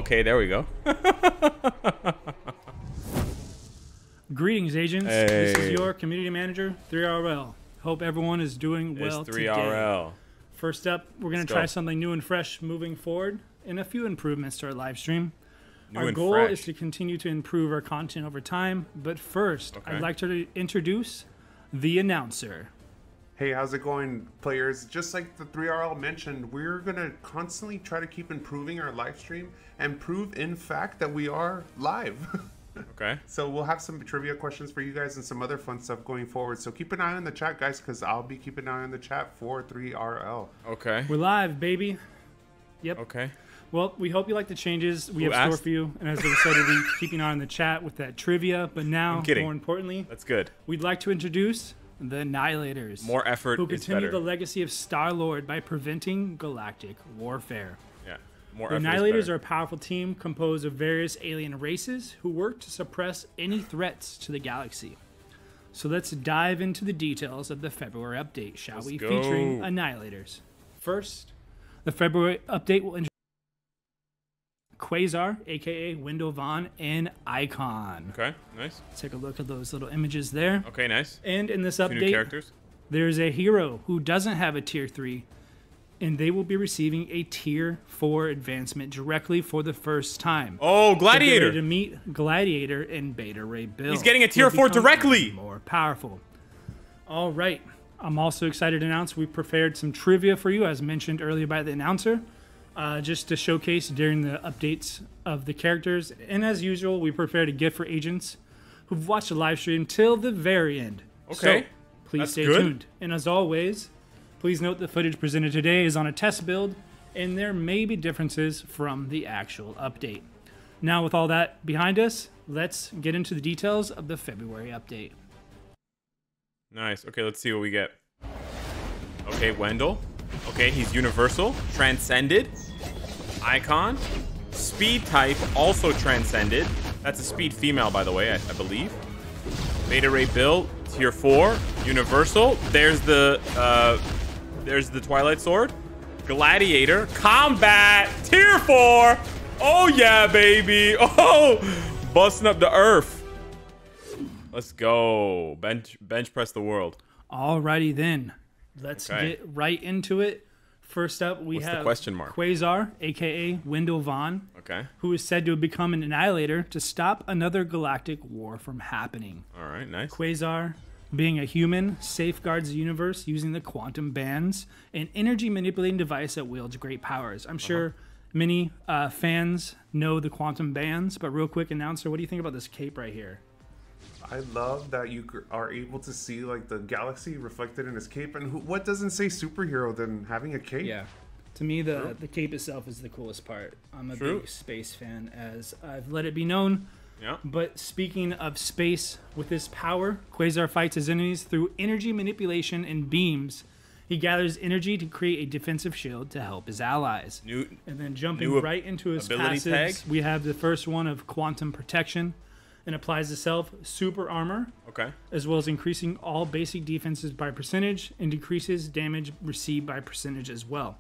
okay, there we go. Greetings, agents. Hey. This is your community manager, 3RL. Hope everyone is doing well It's 3RL. today. First up, we're going to try something new and fresh moving forward and a few improvements to our live stream. Our goal is to continue to improve our content over time, but first, I'd like to introduce the announcer. Hey, how's it going, players? Just like the 3RL mentioned, we're going to constantly try to keep improving our live stream and prove, in fact, that we are live. Okay. So we'll have some trivia questions for you guys and some other fun stuff going forward. So keep an eye on the chat, guys, because I'll be keeping an eye on the chat for 3RL. Okay. We're live, baby. Yep. Okay. Well, we hope you like the changes we have stored for you. And as we said, we'll be keeping an eye on the chat with that trivia. But now, more importantly, that's good. We'd like to introduce the Annihilators. More effort who is continue better. the legacy of Star-Lord by preventing galactic warfare. Yeah. More The effort Annihilators is are a powerful team composed of various alien races who work to suppress any threats to the galaxy. So let's dive into the details of the February update, shall we? Go. Featuring Annihilators. First, the February update will introduce Quasar, aka Wendel Vaughn, and Icon. Okay, nice. Let's take a look at those little images there. Okay, nice. And in this Two update, new characters. There's a hero who doesn't have a tier 3, and they will be receiving a tier 4 advancement directly for the first time. Oh, Gladiator! To meet Gladiator and Beta Ray Bill. He's getting a tier 4 directly! More powerful. All right. I'm also excited to announce we prepared some trivia for you, as mentioned earlier by the announcer, just to showcase during the updates of the characters. And as usual, we prepared a gift for agents who've watched the live stream till the very end. Okay. So, please stay tuned. And as always, please note the footage presented today is on a test build, and there may be differences from the actual update. Now, with all that behind us, let's get into the details of the February update. Nice. Okay, let's see what we get. Okay, Wendel. Okay, he's universal. Transcended. Icon. Speed type, also transcended. That's a speed female, by the way, I believe. Beta Ray Bill, tier 4. Universal. There's the Twilight Sword. Gladiator. Combat. Tier 4. Oh, yeah, baby. Oh, busting up the earth. Let's go. Bench press the world. Alrighty then. Let's get right into it. First up, we have Quasar, a.k.a. Wendel Vaughn, who is said to have become an Annihilator to stop another galactic war from happening. All right, nice. Quasar, being a human, safeguards the universe using the quantum bands, an energy-manipulating device that wields great powers. I'm sure many fans know the quantum bands, but real quick, announcer, what do you think about this cape right here? I love that you are able to see like the galaxy reflected in his cape, and what doesn't say superhero than having a cape? Yeah, to me the cape itself is the coolest part. I'm a big space fan, as I've let it be known. Yeah. But speaking of space, with his power, Quasar fights his enemies through energy manipulation and beams. He gathers energy to create a defensive shield to help his allies. And then jumping right into his passives, we have the first one of Quantum Protection, and applies itself super armor, as well as increasing all basic defenses by percentage and decreases damage received by percentage as well.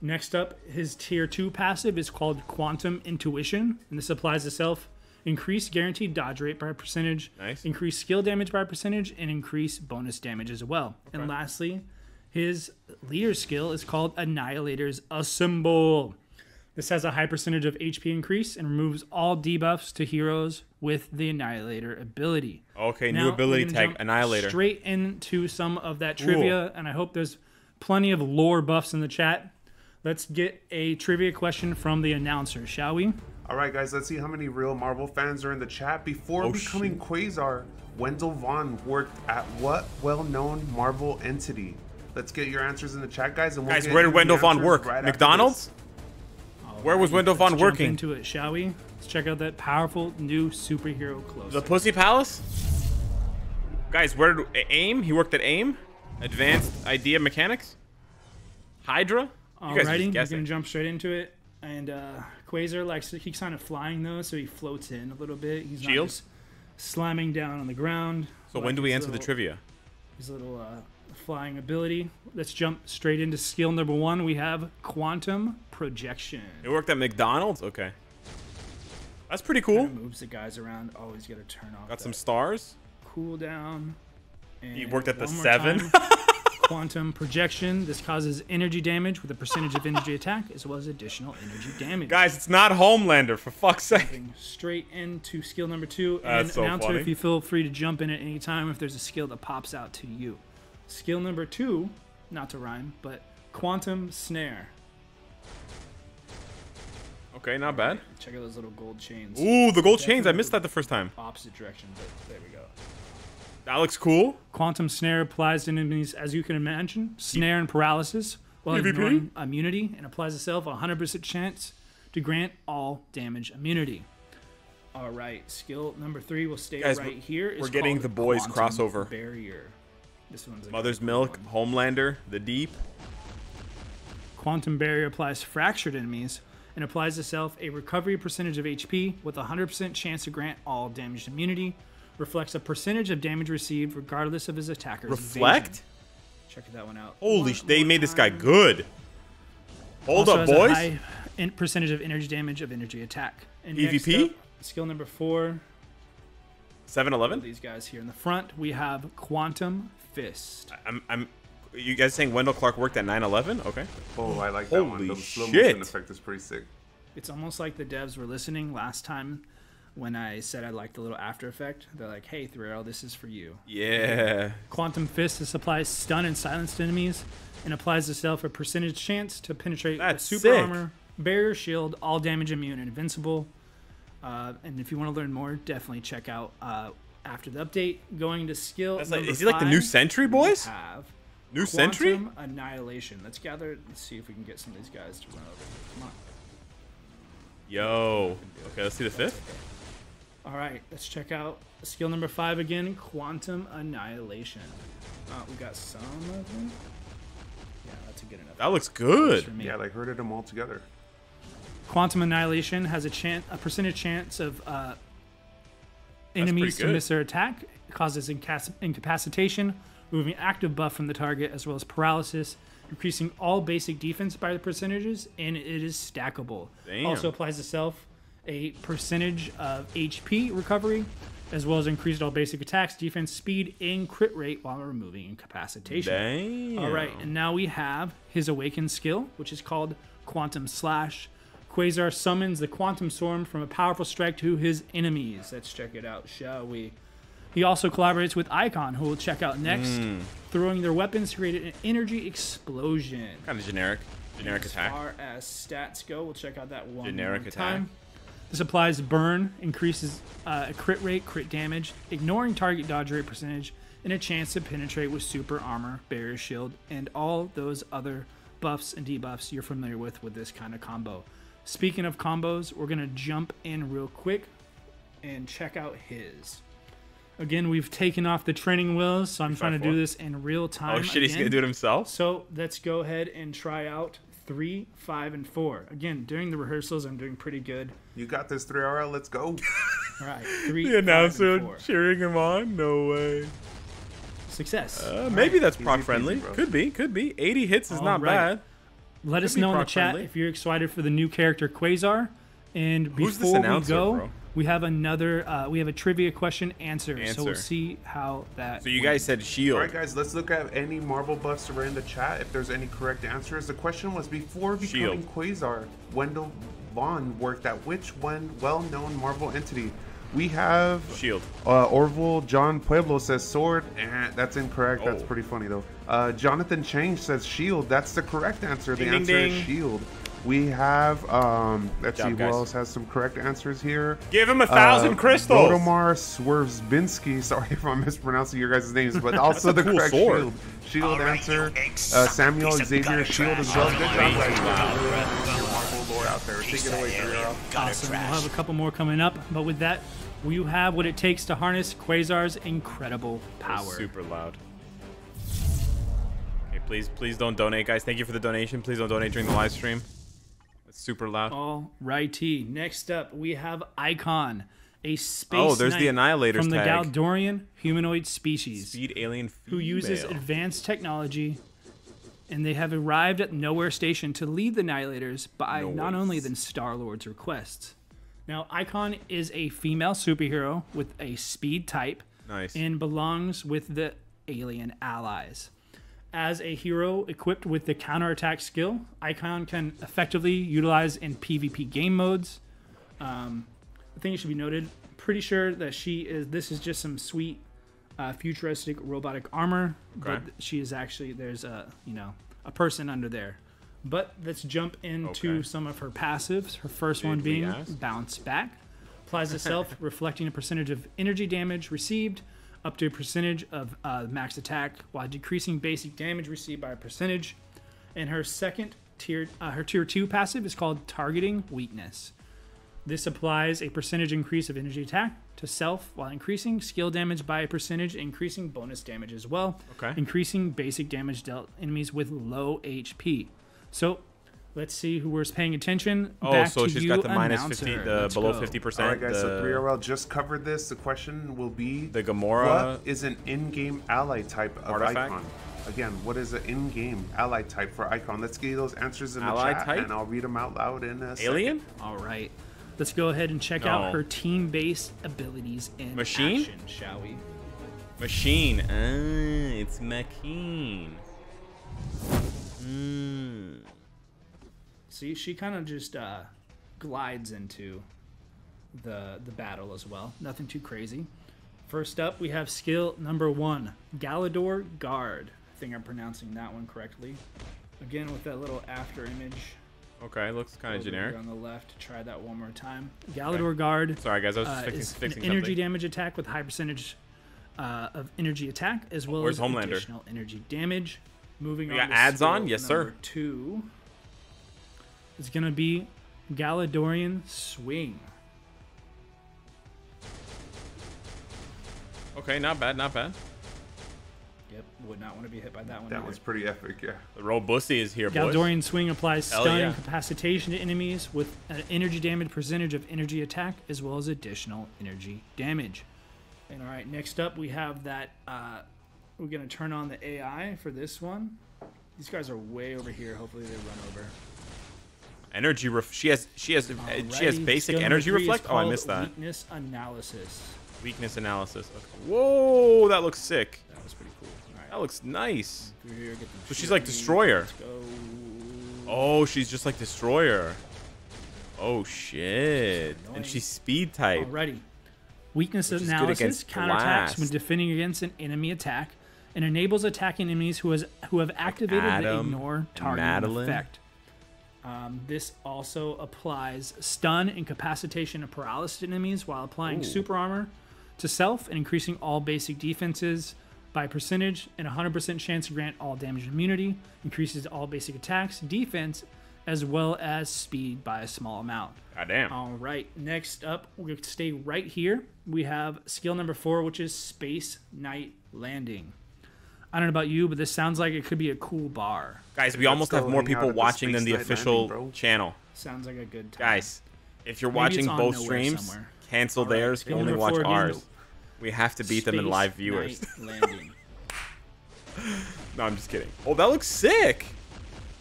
Next up, his tier 2 passive is called Quantum Intuition, and this applies itself increase guaranteed dodge rate by percentage, increase skill damage by percentage, and increase bonus damage as well. And lastly, his leader skill is called Annihilator's Assemble. This has a high percentage of HP increase and removes all debuffs to heroes with the Annihilator ability. Okay, now, new ability tag, Annihilator. Straight into some of that trivia, and I hope there's plenty of lore buffs in the chat. Let's get a trivia question from the announcer, shall we? All right, guys, let's see how many real Marvel fans are in the chat. Before becoming Quasar, Wendel Vaughn worked at what well-known Marvel entity? Let's get your answers in the chat, guys. And we'll where did Wendel Vaughn work? McDonald's? Where was Wendel Vaughn working? Into it, shall we? Let's check out that powerful new superhero close. The Pussy Palace? Guys, where did AIM? He worked at AIM? Advanced Idea Mechanics? Hydra? Alrighty, we're gonna jump straight into it. And Quasar he's kind of flying though, so he floats in a little bit. He's not just slamming down on the ground. So when do we answer the trivia? His little flying ability. Let's jump straight into skill number 1. We have Quantum Projection. It worked at McDonald's? Okay. That's pretty cool. Moves the guys around. Always got to turn off. Got some stars. Cooldown. He worked at the one more 7. Quantum projection. This causes energy damage with a percentage of energy attack, as well as additional energy damage. Guys, it's not Homelander, for fuck's sake. Jumping straight into skill number 2. That's And so announcer, funny. if you feel free to jump in at any time if there's a skill that pops out to you. Skill number 2, not to rhyme, but quantum snare. Okay, not bad. Check out those little gold chains. Ooh, the gold chains. I missed that the first time. Opposite direction, but there we go. That looks cool. Quantum snare applies to enemies, as you can imagine. Snare and paralysis, while PvP? ignoring immunity, and applies itself a 100% chance to grant all damage immunity. All right, skill number 3 will stay Guys, right here. It's we're getting called the boys Quantum crossover. Barrier. This one's a Mother's cool Milk, one. Homelander, The Deep. Quantum barrier applies to fractured enemies and applies itself a recovery percentage of HP with a 100% chance to grant all damage immunity. Reflects a percentage of damage received regardless of his attacker's Reflect? evasion. Check that one out. Holy they more made this guy time. good. Hold Also up, has a boys. high percentage of energy damage of energy attack. And PvP? next up, skill number 4. 7-Eleven? These guys here in the front, we have Quantum Fist. You guys saying Wendell Clark worked at 9/11? Okay. Oh, I like that one. Holy The slow shit. motion effect is pretty sick. It's almost like the devs were listening last time when I said I liked the little after effect. They're like, hey, Thrill, this is for you. Yeah. Quantum Fist applies stun and silenced enemies and applies itself a percentage chance to penetrate with That's super sick. armor, barrier shield, all damage immune, and invincible. And if you want to learn more, definitely check out after the update. Going to skill That's number like, is he like the new 5, Sentry, we boys? have New Sentry? Quantum Annihilation. Let's see if we can get some of these guys to run over. Come on. Yo. Okay, let's see the 5th. All right, let's check out skill number 5 again, Quantum Annihilation. We got some of them. Yeah, that's a good enough. That looks for good. me. Yeah, like herded them all together. Quantum Annihilation has a percentage chance of enemies pretty to good. miss their attack. It causes incapacitation, removing active buff from the target, as well as paralysis, increasing all basic defense by the percentages, and it is stackable. Damn. Also applies itself a percentage of HP recovery, as well as increased all basic attacks, defense, speed, and crit rate while removing incapacitation. Damn. All right, and now we have his Awakened skill, which is called Quantum Slash. Quasar summons the Quantum Storm from a powerful strike to his enemies. Let's check it out, shall we? He also collaborates with Icon, who we'll check out next, throwing their weapons to create an energy explosion. Kind of generic. Generic As attack. far as stats go, we'll check out that one Generic more attack. time. This applies burn, increases crit rate, crit damage, ignoring target dodge rate percentage, and a chance to penetrate with super armor, barrier shield, and all those other buffs and debuffs you're familiar with this kind of combo. Speaking of combos, we're going to jump in real quick and check out his. Again, we've taken off the training wheels, so I'm trying to do this in real time. Oh shit, he's again. gonna do it himself? So let's go ahead and try out 3, 5, and 4. Again, during the rehearsals, I'm doing pretty good. You got this, 3RL. Let's go. All right, 3, The 5, and announcer 4. cheering him on? No way. Success. Maybe that's Easy proc peasy, friendly. bro. Could be. 80 hits is All not right. bad. Let us be know in the proc chat friendly. if you're excited for the new character Quasar. And Who's this before we announcer, go, bro? we have we have a trivia question answer. So we'll Answer. see how that. So you guys said shield. All right, guys, let's look at any Marvel buffs that are in the chat. If there's any correct answers, the question was before becoming Shield. Quasar, Wendell Vaughn worked at which one well-known Marvel entity? We have Shield. Orville John Pueblo says sword. That's incorrect. That's Oh. pretty funny though. Jonathan Chang says shield. That's the correct answer. The Ding, ding, answer ding. is shield. We have let's job, see who guys. else has some correct answers here. Give him 1,000 crystals. Vodomar Swervsbinsky. Sorry if I'm mispronouncing your guys' names, but also the cool correct sword. shield. Shield All right, answer. you eggs. Samuel Piece of Xavier gutter Shield as trash. well. Good job, guys. Wow. Your Marvel lore out there. Take it away, Guerrero. Awesome. We'll have a couple more coming up, but with that, you have what it takes to harness Quasar's incredible power. Super loud. Okay, please don't donate, guys. Thank you for the donation. Please don't donate during the live stream. It's super loud. All righty. Next up, we have Icon, a space Oh, there's the knight Annihilator's from the tag. Galdorian humanoid species Speed alien female. who uses advanced technology, and they have arrived at Nowhere Station to lead the Annihilators by not only the Star-Lord's requests. Now, Icon is a female superhero with a speed type. Nice. And belongs with the alien allies. As a hero equipped with the counterattack skill, Icon can effectively utilize in PvP game modes. I think it should be noted, pretty sure that this is just some sweet futuristic robotic armor, but she is actually, there's a person under there. But let's jump into some of her passives. Her first one being Bounce Back. Applies itself, reflecting a percentage of energy damage received up to a percentage of max attack, while decreasing basic damage received by a percentage. And her second tier, her tier 2 passive is called Targeting Weakness. This applies a percentage increase of energy attack to self while increasing skill damage by a percentage, increasing bonus damage as well, increasing basic damage dealt enemies with low HP. So let's see who was paying attention. Back so to she's you, got the minus announcer. 50, Let's below go. 50%. All right, guys. So 3RL just covered this. The question will be: the Gamora. What is an in-game ally type of artifact? Icon? Again, what is an in-game ally type for Icon? Let's get those answers in the Ally chat, type? and I'll read them out loud in a Alien? second. All right. Let's go ahead and check out her team-based abilities in Machine? action, shall we? Machine. It's Machine. See, she kind of just glides into the battle as well. Nothing too crazy. First up, we have skill number 1, Gladiator Guard. I think I'm pronouncing that one correctly. Again, with that little after image. Okay, looks kind of generic. On the left, try that one more time. Gladiator Guard. Sorry, guys, I was just is fixing an energy something. damage attack with high percentage of energy attack, as well Where's as Homelander? additional energy damage. Moving We on got to ads skill on? Yes, sir. number 2. It's going to be Gladiatorian Swing. Okay, not bad, not bad. Yep, would not want to be hit by that one. That either. one's pretty epic, yeah. The Robussy is here, boys. Gladiatorian Swing applies Hell stun yeah. and incapacitation to enemies with an energy damage percentage of energy attack, as well as additional energy damage. And all right, next up we have that. We're gonna turn on the AI for this one. These guys are way over here. Hopefully they run over. Energy she has Alrighty, basic skill number energy 3 is reflect. Oh, I called missed that. Weakness Analysis. Weakness analysis. Okay. Whoa, that looks sick. That was pretty cool. All right, That looks nice. through here, get the So she's like fury. Destroyer. Let's go. Oh, she's just like Destroyer. Oh shit. And Annoying. she's speed type. Alrighty. Weakness Which is good analysis against counterattacks blast. when defending against an enemy attack and enables attacking enemies who have activated the Adam, ignore target Madeline. effect. This also applies stun, incapacitation, and paralysis to enemies while applying super armor to self and increasing all basic defenses by percentage and 100% chance to grant all damage and immunity. Increases all basic attacks, defense, as well as speed by a small amount. Goddamn. All right, next up, we're going to stay right here. We have skill number 4, which is Space Night Landing. I don't know about you, but this sounds like it could be a cool bar. Guys, we almost go have more hang out people at the watching than Space the Night official Landing, bro. channel. Sounds like a good time. Guys, if you're Maybe watching it's on both nowhere streams, somewhere. cancel All right, theirs, skill only number watch 4 again. ours. We have to beat them in Space live viewers. Night Landing. No, I'm just kidding. Oh, that looks sick.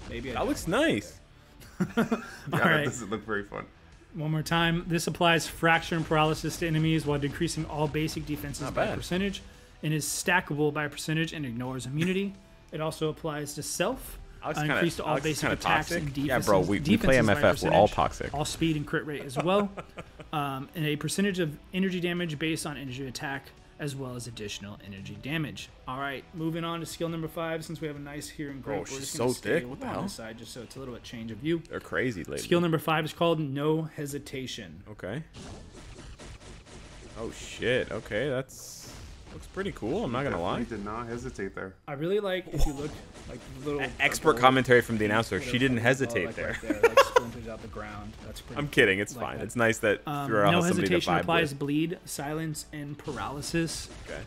Maybe That looks nice. Yeah, All that right. doesn't look very fun. One more time. This applies fracture and paralysis to enemies while decreasing all basic defenses Not by a bad. percentage and is stackable by a percentage and ignores immunity. It also applies to self. Alex Increase to all Alex is basic kinda attacks toxic. and defenses. Yeah, bro, we play defenses by a MFF. We're all percentage, toxic. All speed and crit rate as well. And a percentage of energy damage based on energy attack, as well as additional energy damage. All right, moving on to skill number 5. Since we have a nice hearing Bro, group, we're she's just going to so stay thick. What the on hell? this side just so it's a little bit change of view. They're crazy lately. Skill number 5 is called No Hesitation. Okay. Oh shit. Okay, that's looks pretty cool. I'm not gonna lie. Definitely did not hesitate there. I really like if you look like the little Expert gold- commentary from the announcer. whatever She didn't you call it, hesitate like there. Right there, like splinters out the ground. That's pretty. I'm kidding. It's like fine. that. It's nice that Thurl No has somebody to hesitation vibe applies with. bleed, silence, and paralysis. Okay.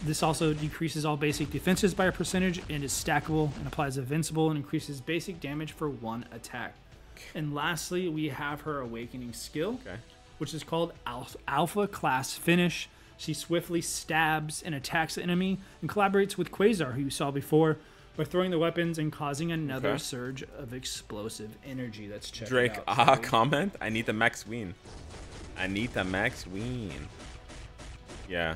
This also decreases all basic defenses by a percentage and is stackable and applies invincible and increases basic damage for 1 attack. And lastly, we have her awakening skill, Okay. which is called Alpha Class Finish. She swiftly stabs and attacks the enemy and collaborates with Quasar, who you saw before, by throwing the weapons and causing another surge of explosive energy. Let's check Drake, it out. comment. I need the max win. I need the max win. Yeah.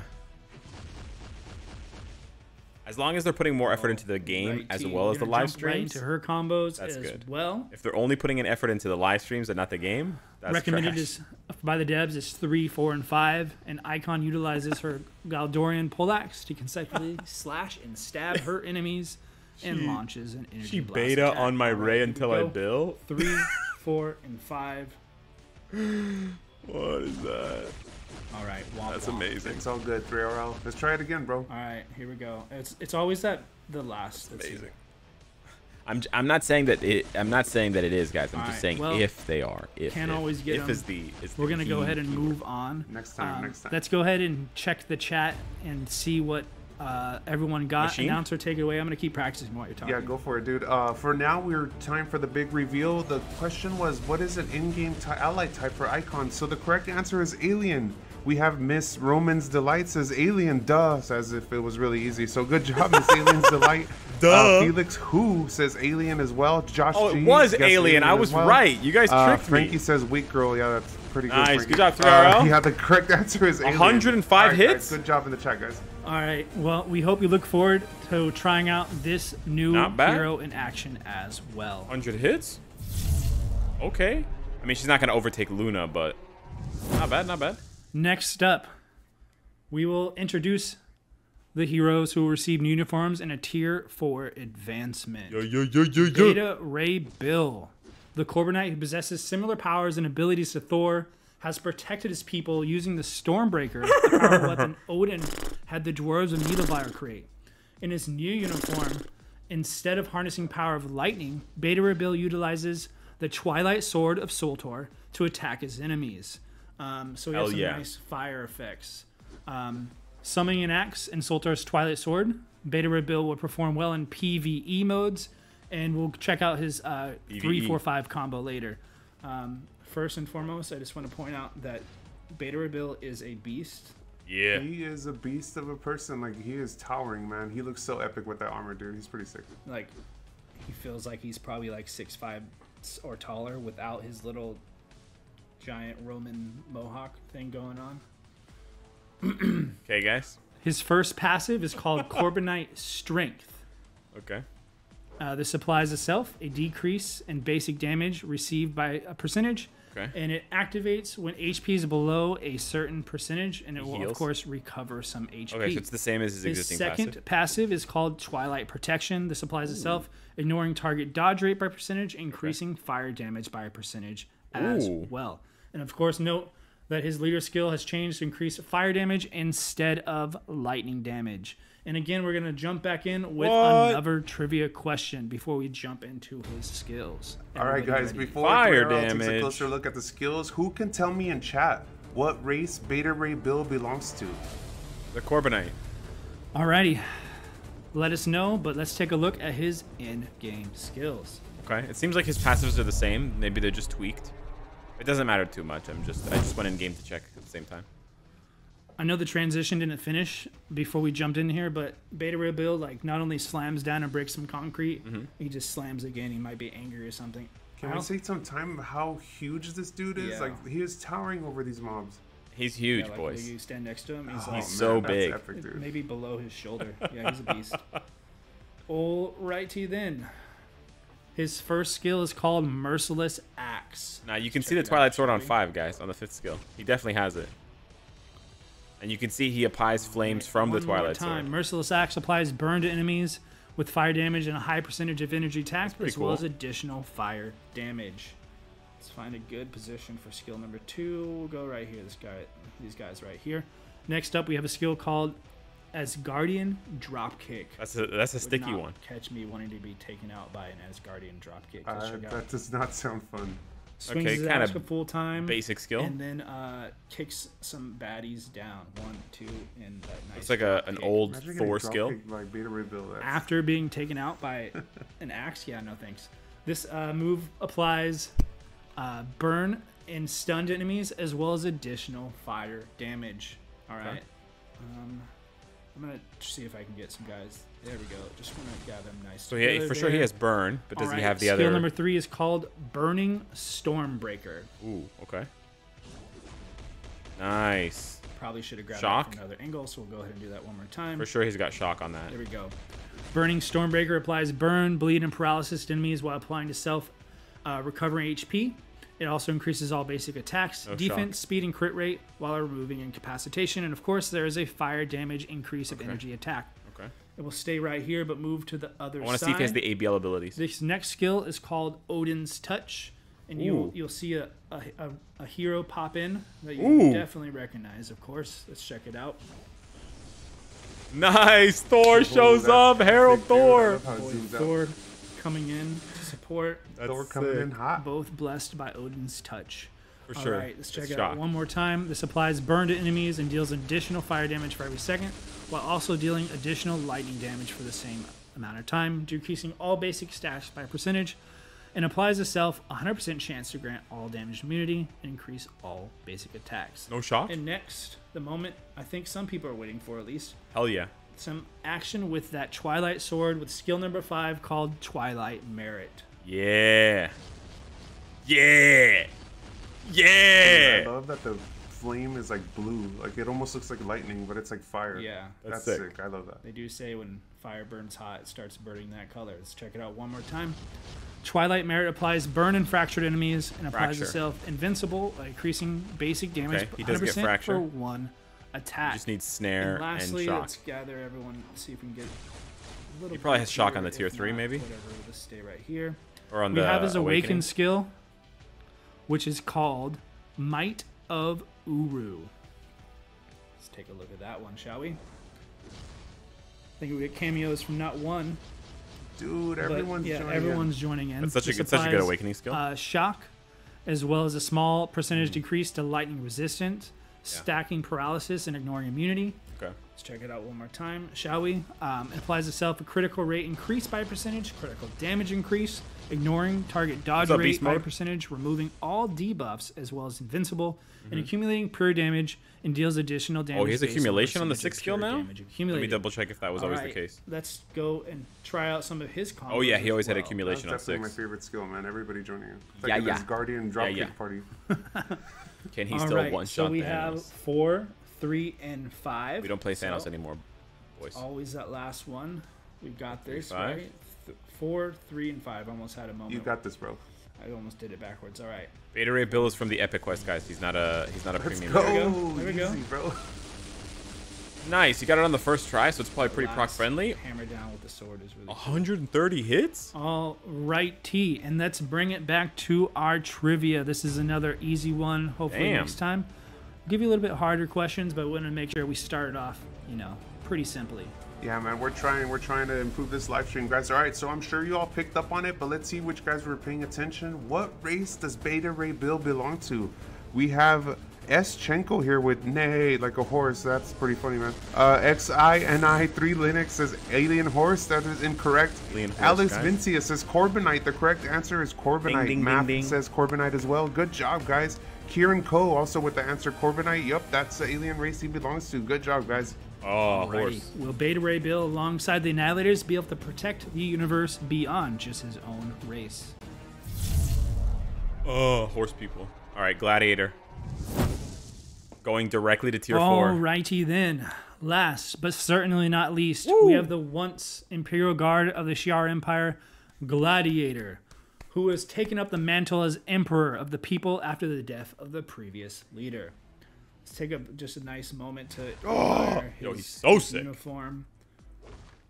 As long as they're putting more effort into the game as well as the live streams. Right into her combos that's as good. well. If they're only putting an effort into the live streams and not the game, that's recommended trash. is by the devs is 3, 4, and 5. And Icon utilizes her Galdorian poleaxe to consecutively slash and stab her enemies and launches an energy She blast beta attack. on my Ray until I go. bill. 3, 4, and 5. What is that? All right, womp, That's womp. amazing. It's all good, 3RL. Let's try it again, bro. All right, here we go. It's always the last. Let's Amazing. see. I'm not saying that it. I'm not saying that it is, guys. I'm All just right, saying well, if they are. Can't always get if them. is the. We're gonna go ahead and move on. Next time. Let's go ahead and check the chat and see what everyone got. Machine? Announcer, take it away. I'm gonna keep practicing while you're talking. Yeah, go for it, dude. For now, we're time for the big reveal. The question was, what is an in-game ally type for Icon? So the correct answer is Alien. We have Miss Roman's Delight says Alien, duh, as if it was really easy. So good job, Miss Alien's Delight. Duh. Felix Who says Alien as well. Josh Oh, G it was guessed Alien. I as was well. right. You guys tricked Frankie me. says Weak Girl. Yeah, that's pretty good. Nice. Frankie. Good job, 3RL. Yeah, the correct answer is Alien. 105 All right, hits? Guys, good job in the chat, guys. All right. Well, we hope you look forward to trying out this new Not bad. hero in action as well. 100 hits. Okay. I mean, she's not gonna overtake Luna, but not bad. Not bad. Next up, we will introduce the heroes who will receive new uniforms and a tier 4 advancement. Beta Ray Bill, the Corbinite who possesses similar powers and abilities to Thor, has protected his people using the Stormbreaker, the powerful weapon Odin had the dwarves of Nidavellir create. In his new uniform, instead of harnessing power of lightning, Beta Ray Bill utilizes the Twilight Sword of Soltor to attack his enemies. So he has some nice fire effects. Summoning an axe and Soltar's Twilight Sword, Beta Ray Bill will perform well in PvE modes, and we'll check out his 3-4-5 combo later. First and foremost, I just want to point out that Beta Ray Bill is a beast. Yeah. He is a beast of a person. Like, he is towering, man. He looks so epic with that armor, dude. He's pretty sick. Like, he feels like he's probably like 6'5" or taller without his little giant Roman mohawk thing going on. Okay, guys. His first passive is called Corbinite Strength. Okay. This applies itself a decrease in basic damage received by a percentage, and it activates when HP is below a certain percentage, and it will, of course, recover some HP. Okay, so it's the same as his existing second passive is called Twilight Protection. This applies itself, ignoring target dodge rate by percentage, increasing fire damage by a percentage as well. And, of course, note that his leader skill has changed to increase fire damage instead of lightning damage. And again, we're going to jump back in with another trivia question before we jump into his skills. All right, guys, before fire takes damage. a closer look at the skills, who can tell me in chat what race Beta Ray Bill belongs to? The Corbinite. Alrighty. Let us know, but let's take a look at his in-game skills. Okay. It seems like his passives are the same. Maybe they're just tweaked. It doesn't matter too much. I just went in game to check at the same time. I know the transition didn't finish before we jumped in here, but Beta Ray Bill like not only slams down and breaks some concrete, he just slams again. He might be angry or something. Can we take some time of how huge this dude is? Yeah. Like, he is towering over these mobs. He's huge, Like, boys. You stand next to him, he's, He's so big. That's epic, dude. maybe below his shoulder. Yeah, he's a beast. Alrighty then. His first skill is called Merciless Axe. Now you can see the Twilight Sword on 5, guys, on the 5th skill. He definitely has it. And you can see he applies flames from the Twilight Sword. Merciless Axe applies burn to enemies with fire damage and a high percentage of energy attack, as well cool. as additional fire damage. Let's find a good position for skill number 2. We'll go right here. These guys right here. Next up, we have a skill called Asgardian Dropkick. That's a sticky one. Catch me wanting to be taken out by an Asgardian Dropkick. Let's check out. That does not sound fun. Swings Okay, his kind axe of for full time. Basic skill. And then kicks some baddies down. 1, 2, and that nice. It's like an old Thor skill. Like Beta Ray Bill, After being taken out by an axe, yeah, no thanks. This move applies burn and stunned enemies as well as additional fire damage. All right. I'm gonna see if I can get some guys. There we go. Just want to gather them nice. So yeah, for sure he has burn, but does he have the other? Skill number 3 is called Burning Stormbreaker. Ooh, okay. Nice. Probably should have grabbed Shock. that from another angle, so we'll go ahead and do that one more time. For sure he's got shock on that. There we go. Burning Stormbreaker applies burn, bleed, and paralysis to enemies while applying to self recovering HP. It also increases all basic attacks, defense, speed, and crit rate while removing incapacitation. And of course, there is a fire damage increase of energy attack. Okay. It will stay right here, but move to the other side. I want to see if he has the ABL abilities. This next skill is called Odin's Touch. And you'll see a hero pop in that you definitely recognize, of course. Let's check it out. Nice! Thor shows up! Herald Thor! Thor coming in to support. Thor coming in hot. Both blessed by Odin's Touch. For sure. All right, let's check it out one more time. This applies burn to enemies and deals additional fire damage for every second, while also dealing additional lightning damage for the same amount of time, decreasing all basic stats by a percentage, and applies itself 100% chance to grant all damage immunity and increase all basic attacks. No shock? And next, the moment I think some people are waiting for at least. Hell yeah. Some action with that Twilight Sword with skill number 5 called Twilight Merit. Yeah. Yeah. Yeah. I love that the flame is like blue. Like it almost looks like lightning, but it's like fire. Yeah. That's sick. I love that. They do say when fire burns hot, it starts burning that color. Let's check it out one more time. Twilight Merit applies burn and fractured enemies and applies itself invincible, increasing basic damage he does get 100% fracture. for one attack. He just needs snare and lastly, shock. let's gather everyone, see if we can get a little. He probably has shock here. on the tier 3, maybe? Whatever, we'll just stay right here. Or on we the have his awakening skill, which is called Might of Uru. Let's take a look at that one, shall we? I think we get cameos from not one. Dude, everyone's joining in. It's such a good awakening skill. Shock, as well as a small percentage decrease to lightning resistant, stacking paralysis, and ignoring immunity. Okay. Let's check it out one more time, shall we? It applies itself a critical rate increase by a percentage, critical damage increase, ignoring target dodge rate by a percentage, removing all debuffs as well as invincible, and accumulating pure damage and deals additional damage. Oh, he has accumulation on the 6th skill now? Let me double check if that was always the case. Let's go and try out some of his combos. Oh yeah, he always had accumulation on 6. That's definitely my favorite skill, man. Everybody joining in. It's like this Guardian dropkick party. Can he still one-shot so we have 4, 3, and 5. We don't play Thanos anymore, boys. Always that last one. We got this, right? 4, 3, and 5. Almost had a moment. You got this, bro. I almost did it backwards. All right. Beta Ray Bill is from the Epic Quest, guys. He's not a premium. There we go. Easy, bro. Nice. You got it on the first try, so it's probably pretty proc friendly. Hammer down with the sword is really 130 hits? All right, T. And let's bring it back to our trivia. This is another easy one. Hopefully next time. I'll give you a little bit harder questions, but we want to make sure we start off, pretty simply. Yeah, man, we're trying to improve this live stream, guys. All right, so I'm sure you all picked up on it, but let's see which guys were paying attention. What race does Beta Ray Bill belong to? We have Eschenko here with Nay, like a horse. That's pretty funny, man. XINI3 Linux says Alien Horse. That is incorrect. Alex Vincia says Corbinite. The correct answer is Corbinite. Math says Corbinite as well. Good job, guys. Kieran Ko also with the answer Corbinite. Yup, that's the alien race he belongs to. Good job, guys. Oh, horse. Will Beta Ray Bill, alongside the Annihilators, be able to protect the universe beyond just his own race? Oh, horse people. All right, Gladiator. Going directly to tier 4. Alrighty then. Last, but certainly not least, we have the once Imperial Guard of the Shi'ar Empire, Gladiator, who has taken up the mantle as Emperor of the people after the death of the previous leader. Let's take just a nice moment to admire his so sick. uniform.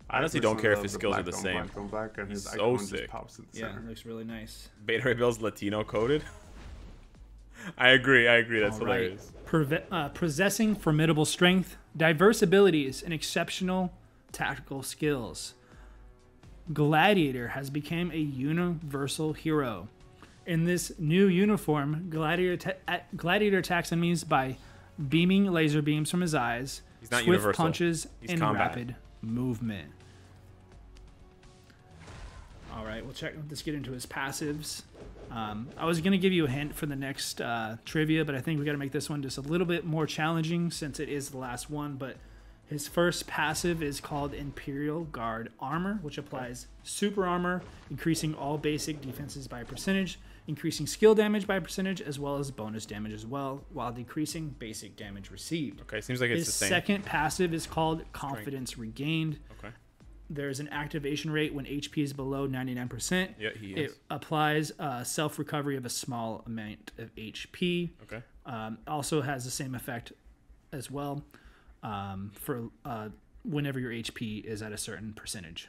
I honestly don't care if his skills are the same. Black, and his so sick. Just pops in the center. It looks really nice. Beta Ray Bill's Latino coded. I agree. That's hilarious. Possessing formidable strength, diverse abilities, and exceptional tactical skills, Gladiator has become a universal hero. In this new uniform, Gladiator attacks enemies by beaming laser beams from his eyes, He's not swift universal. punches, and combat. rapid movement. All right, let's get into his passives. I was going to give you a hint for the next trivia, but I think we got to make this one just a little bit more challenging since it is the last one. But His first passive is called Imperial Guard Armor, which applies super armor, increasing all basic defenses by percentage, increasing skill damage by percentage, as well as bonus damage as well, while decreasing basic damage received. Okay, seems like it's His the same. second passive is called Confidence Regained. Okay. There's an activation rate when HP is below 99%. Yeah, he is. It applies self-recovery of a small amount of HP. Okay. Also has the same effect as well for whenever your HP is at a certain percentage.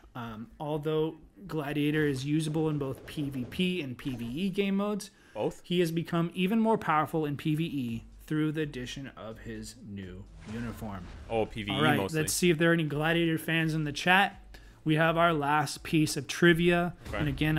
Although Gladiator is usable in both PvP and PvE game modes, Both? he has become even more powerful in PvE through the addition of his new uniform. Oh, PvE All right, mostly. let's see if there are any Gladiator fans in the chat. We have our last piece of trivia. Okay. And again,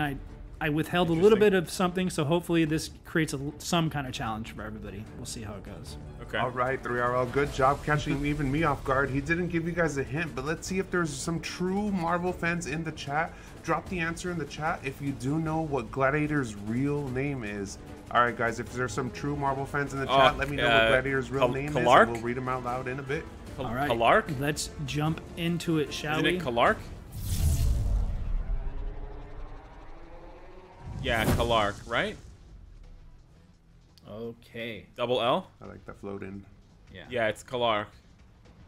I withheld a little bit of something, so hopefully this creates some kind of challenge for everybody. We'll see how it goes. Okay. All right, 3RL, good job catching even me off guard. He didn't give you guys a hint, but let's see if there's some true Marvel fans in the chat. Drop the answer in the chat if you do know what Gladiator's real name is. All right, guys, if there's some true Marvel fans in the chat, let me know what Gladiator's real name is, and we'll read them out loud in a bit. All right, Kalark? let's jump into it, shall Isn't we? it Kalark? Yeah, Kalark, right? Okay. Double L? I like that float in. Yeah, it's Kalark.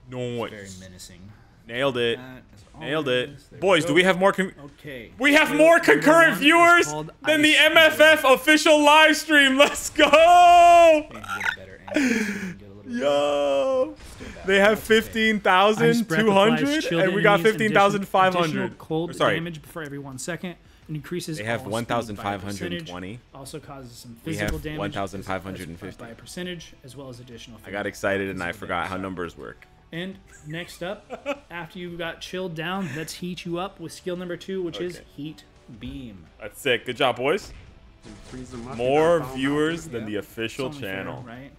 Very Noise. menacing. Nailed it. That is all Nailed there it. is. There Boys, go. do we have more Okay. We have Skill more number concurrent 1 is viewers called than the Ice MFF Blade. official live stream. Let's go! I need to get a better angle so we can get a little Yo! Still bad. They have That's okay. Ice breath applies 15,200 chilled and we got enemies, 15,500. additional cold Sorry. damage for every 1 second and increases They have all speed by a percentage. 1,520. Also causes some We physical have damage 1,550. by a percentage, as well as additional. I got excited and I physical forgot damage. how numbers work. And next up, after you got chilled down, let's heat you up with skill number 2, which is Okay. Heat Beam. That's sick. Good job, boys. Freeze them up, More you gotta follow viewers them than the Yeah. official It's only fair, channel. right?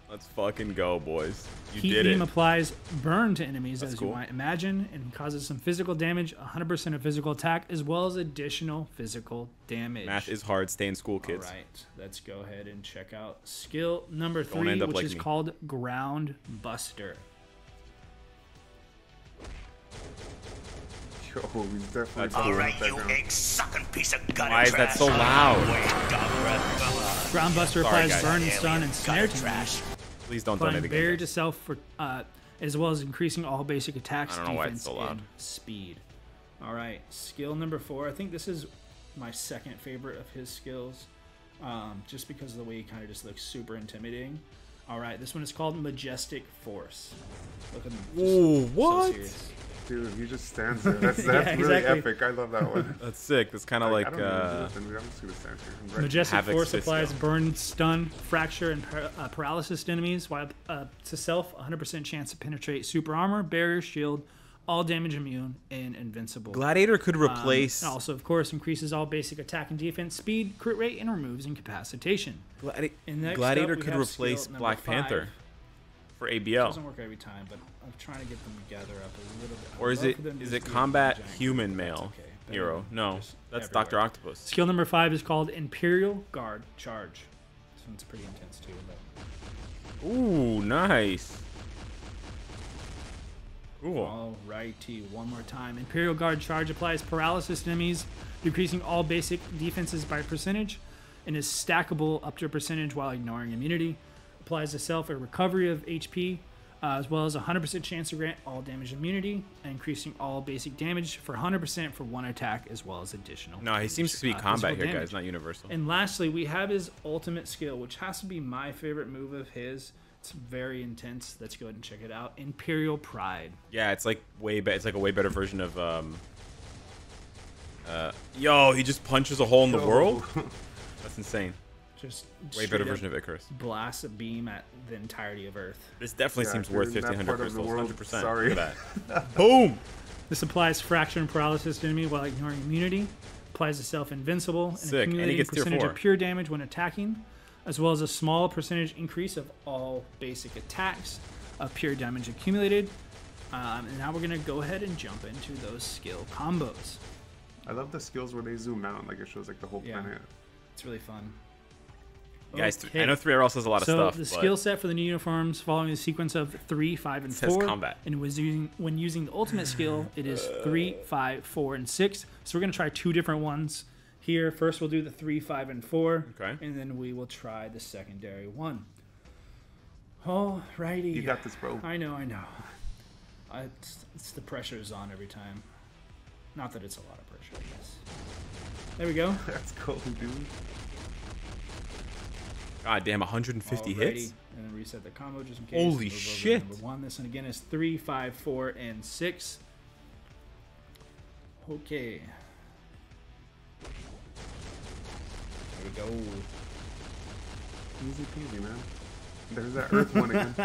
Let's fucking go, boys. You Heat did Beam it. applies burn to enemies, That's as cool. you might imagine, and causes some physical damage, 100% of physical attack, as well as additional physical damage. Math is hard. Stay in school, kids. All right, let's go ahead and check out skill number Don't 3, end up which like is me. called Ground Buster. Yo, he's definitely That's cool cool. in the Alright, you background. egg-sucking piece of gutter Why is that trash. so loud? Wake up, fella. Ground Buster Sorry, applies guys. burn and stun and Alien snare gutter to enemies, Please don't applying donate barrier again. to self for, as well as increasing all basic attacks, I don't know why it's defense, so loud. and speed. All right, skill number 4. I think this is my second favorite of his skills, just because of the way he kind of just looks super intimidating. All right, this one is called Majestic Force. Look at him. just Ooh, so what? serious. Dude, he just stands there. That's Yeah, really exactly. epic. I love that one. That's sick. That's kind of I like, don't even do nothing, dude. I'm just gonna stand here. I'm ready. Majestic Havoc Force Cisco. applies burn, stun, fracture, and paralysis to enemies, while to self, 100% chance to penetrate super armor, barrier, shield, all damage immune, and invincible. Gladiator could replace. And also, of course, increases all basic attack and defense, speed, crit rate, and removes incapacitation. And next Gladiator up, we could have replace skill number Black 5. Panther for It ABL. doesn't work every time, but I'm trying to get them together up a little bit. Or is I'd love it for them to is just it do combat giant human group, but that's male okay. Better hero? than No, just that's everywhere. Dr. Octopus. Skill number 5 is called Imperial Guard Charge. This one's pretty intense too, but Ooh, nice. Cool. alrighty, one more time. Imperial Guard Charge applies paralysis to enemies, decreasing all basic defenses by percentage, and is stackable up to a percentage while ignoring immunity. Applies to self a recovery of HP, as well as a 100% chance to grant all damage immunity, and increasing all basic damage for 100% for 1 attack, as well as additional. No, he seems to be combat physical here, damage. guys, not universal. And lastly, we have his ultimate skill, which has to be my favorite move of his. It's very intense. Let's go ahead and check it out. Imperial Pride. Yeah, it's like way better. It's like a way better version of yo, he just punches a hole in the world. That's insane. Just Way straight better up version of Icarus. blast a beam at the entirety of Earth. This definitely Yeah, seems dude, worth in that 1,500 part of the crystals. world, 100%. sorry. Look at that. Boom. This applies fracture and paralysis to enemy while ignoring immunity. Applies to self invincible and Sick, and he accumulating gets tier percentage 4. of pure damage when attacking, as well as a small percentage increase of all basic attacks of pure damage accumulated. And now we're gonna go ahead and jump into those skill combos. I love the skills where they zoom out, like it shows like the whole Yeah. planet. It's really fun. Guys, Okay. I know 3 also has a lot of So stuff. the but skill set for the new uniforms following a sequence of 3, 5, and It says 4. combat. And when using the ultimate skill, it is 3, 5, 4, and 6. So we're going to try 2 different ones here. First, we'll do the 3, 5, and 4. Okay. And then we will try the secondary one. Alrighty. You got this, bro. I know. It's the pressure is on every time. Not that it's a lot of pressure, I guess. There we go. That's cool, dude. God damn, 150 Alrighty. hits? And then reset the combo just in case. Holy Move over to shit. Number 1. This one again is 3, 5, 4, and 6. Okay. There we go. Easy peasy, man. There's that Earth one again.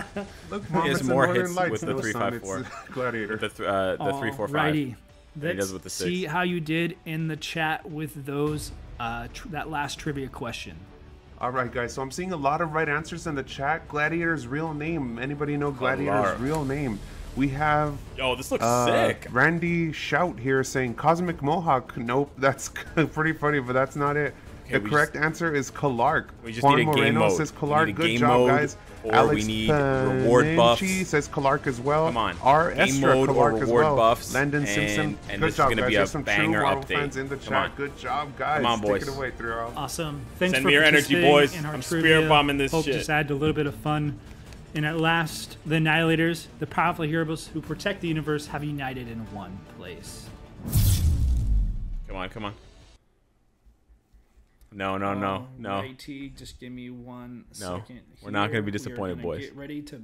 Look, Mom, He has it's more the Northern hits Lights. with the No, 3, son, 5, it's 4. Gladiator. The 3, 4, 5. Alrighty. he Let's does with the 6. see how you did in the chat with those that last trivia question. All right, guys. So I'm seeing a lot of right answers in the chat. Gladiator's real name. Anybody know Gladiator's real name? We have Yo, this looks sick. Randy Shout here saying Cosmic Mohawk. Nope, that's pretty funny, but that's not it. Okay, the correct answer is Kalark. We just Juan need a game Moreno mode. says We Kalark. need a Good game job, mode, guys. or Alex we need reward buffs. Panucci says Kalark as well. Come on. R. Game Estra mode or Kalark as reward well. buffs, Landon Simpson. and Good this is job, gonna guys. be a There's some true banger Marvel update. fans in the Come chat. on. Good job, guys. Come on, boys. Take it away, Thrill. Awesome. Thanks Send for me your energy, participating boys. in our I'm trivia. spirit bombing this Hope shit. just add a little bit of fun. And at last, the Annihilators, the powerful heroes who protect the universe, have united in one place. Come on, come on. No. Righty, just give me 1 No, second. we're not gonna be here. We are disappointed, gonna boys. Get ready to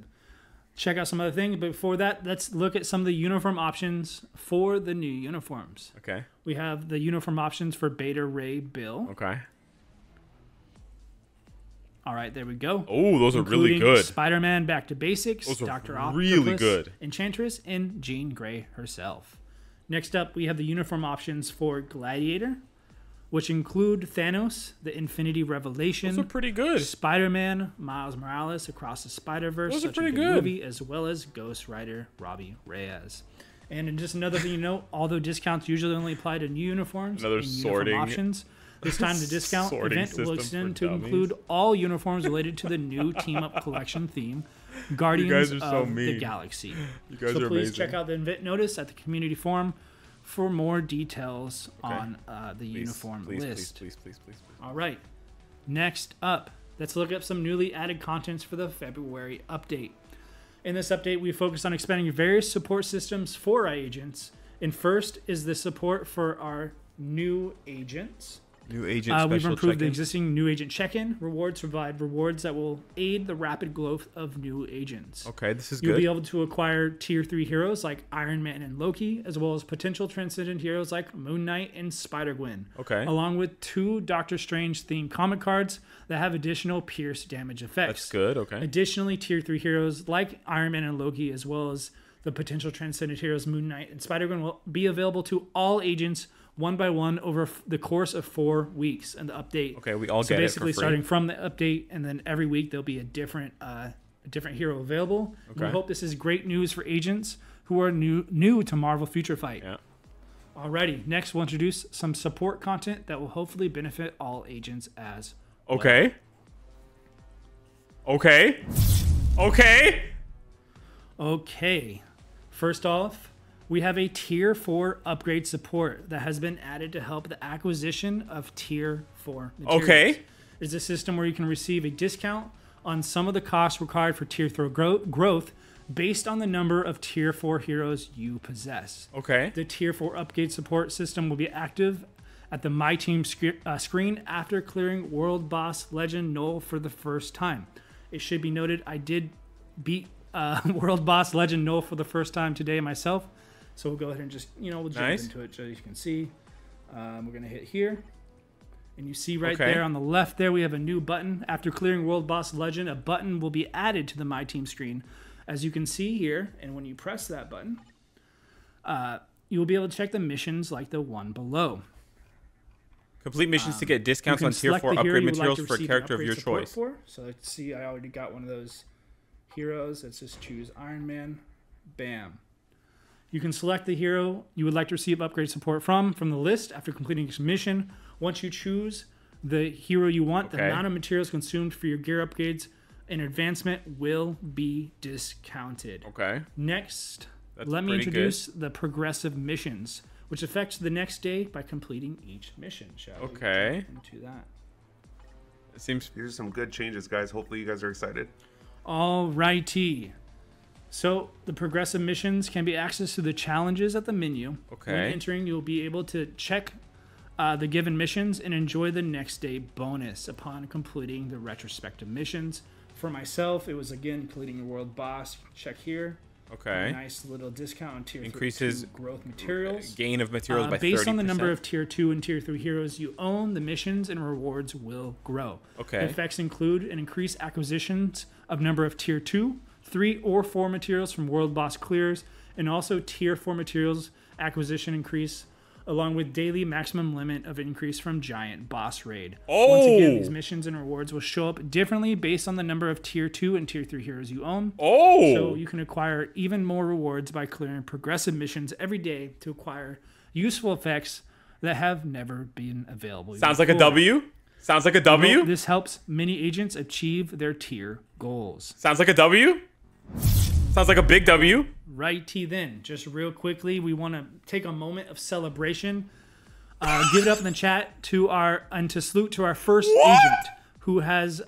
check out some other things. But before that, let's look at some of the uniform options for the new uniforms. Okay. We have the uniform options for Beta Ray Bill. Okay. All right, there we go. Oh, those are really Including good. Spider-Man Back to Basics, Those are Dr. Octopus, really good. Enchantress, and Jean Grey herself. Next up, we have the uniform options for Gladiator, which include Thanos, the Infinity Revelation, Those are pretty good. Spider-Man, Miles Morales, Across the Spider-Verse, Those are such a pretty good good. movie, as well as Ghost Rider Robbie Reyes. And just another thing you know, although discounts usually only apply to new uniforms Another and sorting- uniform options, this time the discount sorting event will system extend for to dummies. include all uniforms related to the new Team Up Collection theme, Guardians guys are so of the mean. Galaxy. You guys So are please amazing. check out the event notice at the community forum for more details on the uniform list. Please. All right. Next up, let's look up some newly added contents for the February update. In this update, we focus on expanding various support systems for our agents. And first is the support for our new agents. New agent We've special improved the check-in. existing new agent check-in rewards, provide rewards that will aid the rapid growth of new agents. Okay, this is You'll good. be able to acquire tier 3 heroes like Iron Man and Loki, as well as potential transcendent heroes like Moon Knight and Spider-Gwen. Okay. Along with 2 Doctor Strange themed comic cards that have additional pierce damage effects. That's good, okay. Additionally, tier 3 heroes like Iron Man and Loki, as well as the potential transcendent heroes Moon Knight and Spider-Gwen, will be available to all agents one by one over the course of 4 weeks in the update. Okay, we all So get it basically, for free. starting from the update, and then every week there'll be a different hero available. Okay. We hope this is great news for agents who are new to Marvel Future Fight. Yeah. Alrighty, next we'll introduce some support content that will hopefully benefit all agents as well. Okay. Okay. First off, we have a Tier 4 upgrade support that has been added to help the acquisition of Tier 4 materials. Okay. It's a system where you can receive a discount on some of the costs required for Tier 4 growth based on the number of Tier 4 heroes you possess. Okay. The Tier 4 upgrade support system will be active at the My Team screen after clearing World Boss Legend Null for the first time. It should be noted I did beat World Boss Legend Null for the first time today myself. So we'll go ahead and just, we'll jump Nice. into it so you can see. We're going to hit here. And you see right Okay. there on the left there, we have a new button. After clearing World Boss Legend, a button will be added to the My Team screen. As you can see here, and when you press that button, you will be able to check the missions like the one below. Complete missions to get discounts You on can Tier select 4 the hero upgrade you would like materials to for a receive character an of your upgrade support choice. For. So let's see, I already got one of those heroes. Let's just choose Iron Man. Bam. You can select the hero you would like to receive upgrade support from the list after completing each mission. Once you choose the hero you want, the Okay. amount of materials consumed for your gear upgrades and advancement will be discounted. Okay. Next, That's let me pretty introduce the progressive missions, which affects the next day by completing each mission. Shall we Okay. jump into that? It seems These are some good changes, guys. Hopefully you guys are excited. Alrighty. So the progressive missions can be accessed through the challenges at the menu. Okay. When entering, you'll be able to check the given missions and enjoy the next day bonus upon completing the retrospective missions. For myself, it was again completing a world boss. Check here. okay. Nice little discount on tier Increases 2 growth materials. Gain of materials by 30%. Based on the number of tier 2 and tier 3 heroes you own, the missions and rewards will grow. Okay. The effects include an increased acquisitions of number of tier 2, 3, or 4 materials from world boss clears, and also tier 4 materials acquisition increase, along with daily maximum limit of increase from giant boss raid. Once again, these missions and rewards will show up differently based on the number of tier 2 and tier 3 heroes you own. So you can acquire even more rewards by clearing progressive missions every day to acquire useful effects that have never been available. Sounds like a W. Sounds like a W. This helps many agents achieve their tier goals. Sounds like a W. Sounds like a big W. Righty then, just real quickly, we want to take a moment of celebration. Give it up in the chat to salute to our first agent who has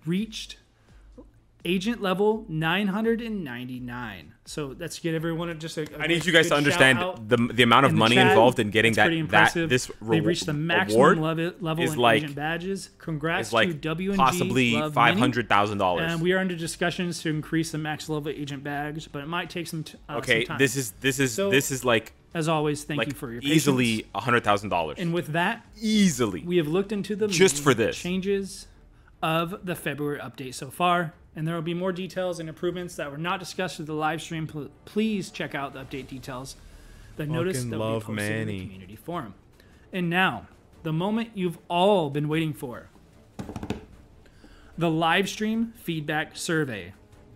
reached agent level 999. So let's get everyone just I need you guys to understand the amount of money involved in getting this They've reached the maximum award level is in like agent badges. Congrats like to W&G. possibly $500,000. And we are under discussions to increase the max level agent badge, but it might take some Okay, some time. this is like As always, thank you for your patience. easily $100,000. And with that, Easily. we have looked into the Just main for this. changes of the February update so far, and there will be more details and improvements that were not discussed through the live stream. Please check out the update details. The notice that will be posted in the community forum. And now, the moment you've all been waiting for. The live stream feedback survey.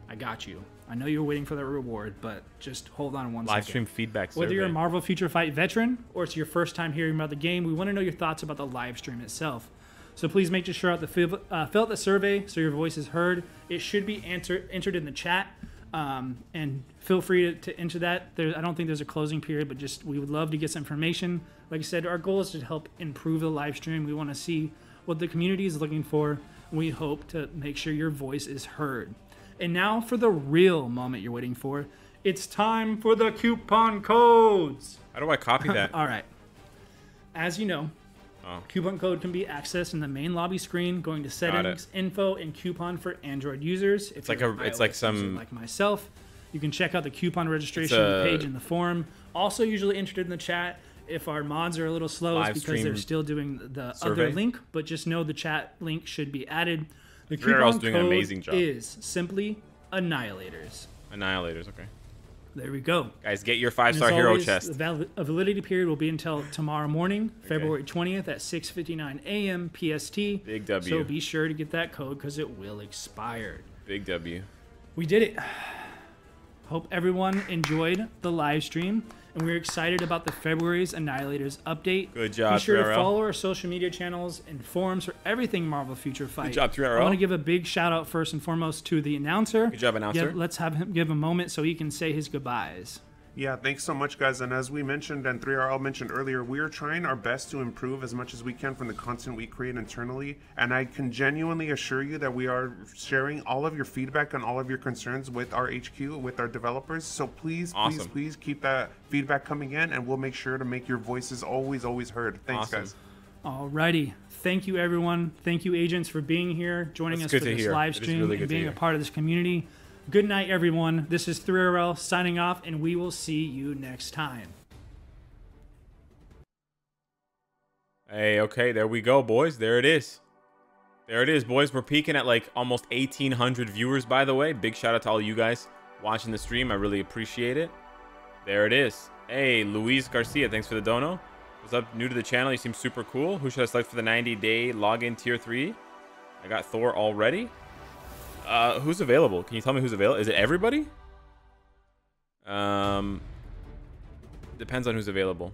I got you. I know you're waiting for that reward, but just hold on one second. Live stream feedback survey. Whether you're a Marvel Future Fight veteran or it's your first time hearing about the game, we want to know your thoughts about the live stream itself. So please make sure to fill out the survey so your voice is heard. It should be entered in the chat, and feel free to enter that. I don't think there's a closing period, but just we would love to get some information. Like I said, our goal is to help improve the live stream. We want to see what the community is looking for. We hope to make sure your voice is heard. And now for the real moment you're waiting for. It's time for the coupon codes. How do I copy that? All right. As you know, coupon code can be accessed in the main lobby screen, going to settings, info, and coupon for Android users. If It's you're like an it's like iOS some user like myself. You can check out the coupon registration page in the forum. Also, usually entered in the chat. If our mods are a little slow, it's because they're still doing the other link. But just know the chat link should be added. The coupon doing an amazing job. is simply Annihilators. Annihilators, okay. There we go. Guys, get your And as 5-star hero always, chest. The validity period will be until tomorrow morning, February 20th at 6:59 a.m. PST. Big W. So be sure to get that code because it will expire. Big W. We did it. Hope everyone enjoyed the live stream, and we're excited about the February's Annihilators update. Good job, Be sure 3RL. to follow our social media channels and forums for everything Marvel Future Fight. Good job, 3RL. I want to give a big shout out first and foremost to the announcer. Good job, announcer. Let's have him give a moment so he can say his goodbyes. Yeah, thanks so much, guys. And as we mentioned, and 3RL mentioned earlier, we are trying our best to improve as much as we can from the content we create internally. And I can genuinely assure you that we are sharing all of your feedback and all of your concerns with our HQ, with our developers. So please, please keep that feedback coming in, and we'll make sure to make your voices always heard. Thanks, guys. Alrighty. Thank you, everyone. Thank you, agents, for being here, joining us for this live stream, and being a part of this community. Good night, everyone. This is 3RL signing off, and we will see you next time. Hey, okay, there we go, boys. There it is. There it is, boys. We're peaking at like almost 1,800 viewers, by the way. Big shout out to all you guys watching the stream. I really appreciate it. There it is. Hey, Luis Garcia, thanks for the dono. What's up? New to the channel. You seem super cool. Who should I select for the 90-day login tier 3? I got Thor already. Who's available? Can you tell me who's available? Is it everybody? Depends on who's available.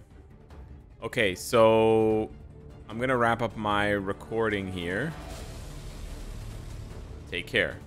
Okay, so I'm going to wrap up my recording here. Take care.